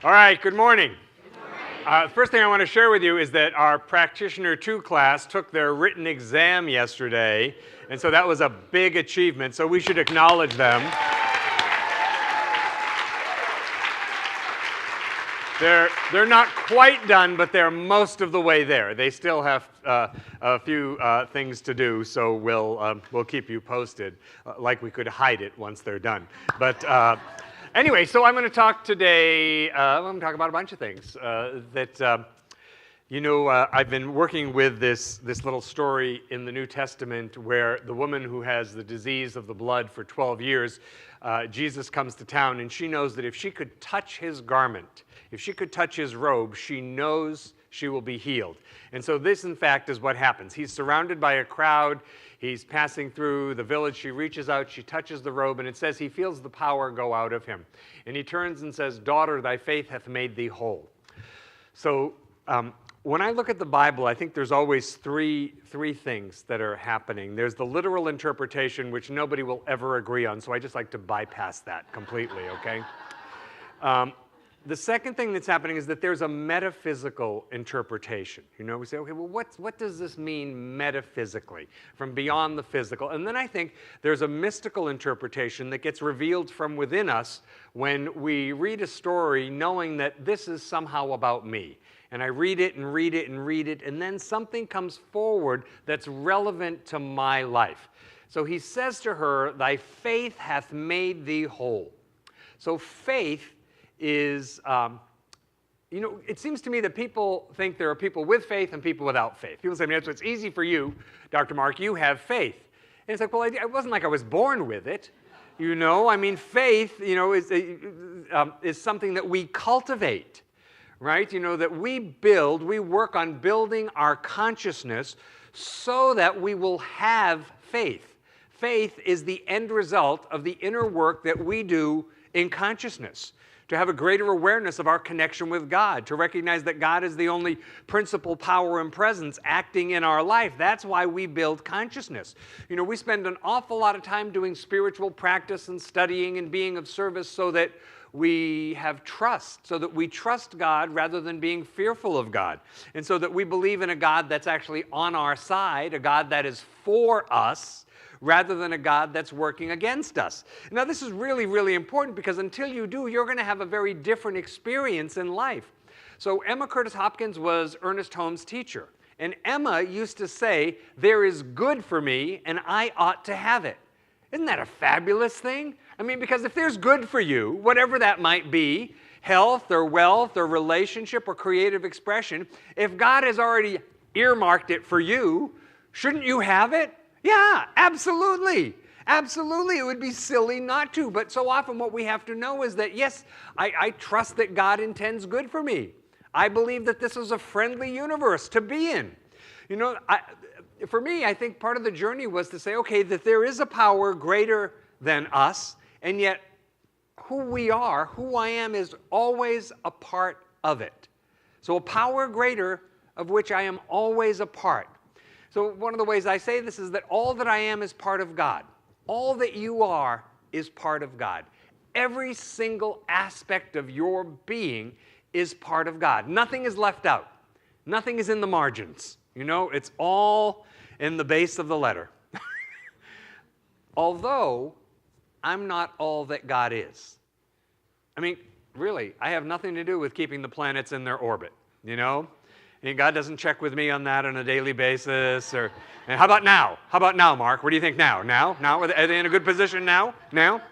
All right, good morning. First thing I want to share with you is that our Practitioner 2 class took their written exam yesterday, and so that was a big achievement, so we should acknowledge them. They're not quite done, but they're most of the way there. They still have a few things to do, so we'll keep you posted, like we could hide it once they're done. But anyway, so I'm going to talk today, I'm going to talk about a bunch of things I've been working with this little story in the New Testament where the woman who has the disease of the blood for 12 years, Jesus comes to town, and she knows that if she could touch his garment, if she could touch his robe, she knows she will be healed. And so this, in fact, is what happens. He's surrounded by a crowd. He's passing through the village. She reaches out. She touches the robe, and it says he feels the power go out of him. And he turns and says, "Daughter, thy faith hath made thee whole." So when I look at the Bible, I think there's always three things that are happening. There's the literal interpretation, which nobody will ever agree on, so I just like to bypass that completely, okay? The second thing that's happening is that there's a metaphysical interpretation. We say, okay, well, what does this mean metaphysically, from beyond the physical? And then I think there's a mystical interpretation that gets revealed from within us when we read a story knowing that this is somehow about me. And I read it and read it and read it, and then something comes forward that's relevant to my life. So he says to her, "Thy faith hath made thee whole." So faith is, it seems to me that people think there are people with faith and people without faith. People say, "So it's easy for you, Dr. Mark, you have faith." And it's like, well, it wasn't like I was born with it. Faith, is something that we cultivate, right? That we work on building our consciousness so that we will have faith. Faith is the end result of the inner work that we do in consciousness, to have a greater awareness of our connection with God, to recognize that God is the only principal power and presence acting in our life. That's why we build consciousness. We spend an awful lot of time doing spiritual practice and studying and being of service so that we have trust, so that we trust God rather than being fearful of God, and so that we believe in a God that's actually on our side, a God that is for us, rather than a God that's working against us. Now, this is really, really important because until you do, you're going to have a very different experience in life. So Emma Curtis Hopkins was Ernest Holmes' teacher, and Emma used to say, "There is good for me, and I ought to have it." Isn't that a fabulous thing? Because if there's good for you, whatever that might be, health or wealth or relationship or creative expression, if God has already earmarked it for you, shouldn't you have it? Yeah, absolutely. Absolutely. It would be silly not to. But so often what we have to know is that, yes, I trust that God intends good for me. I believe that this is a friendly universe to be in. For me, I think part of the journey was to say, okay, that there is a power greater than us, and yet who we are, who I am, is always a part of it. So a power greater of which I am always a part. So one of the ways I say this is that all that I am is part of God. All that you are is part of God. Every single aspect of your being is part of God. Nothing is left out. Nothing is in the margins. It's all in the base of the letter. Although I'm not all that God is. Really, I have nothing to do with keeping the planets in their orbit, And God doesn't check with me on that on a daily basis. And how about now? How about now, Mark? What do you think now? Now? Are they in a good position now? Now?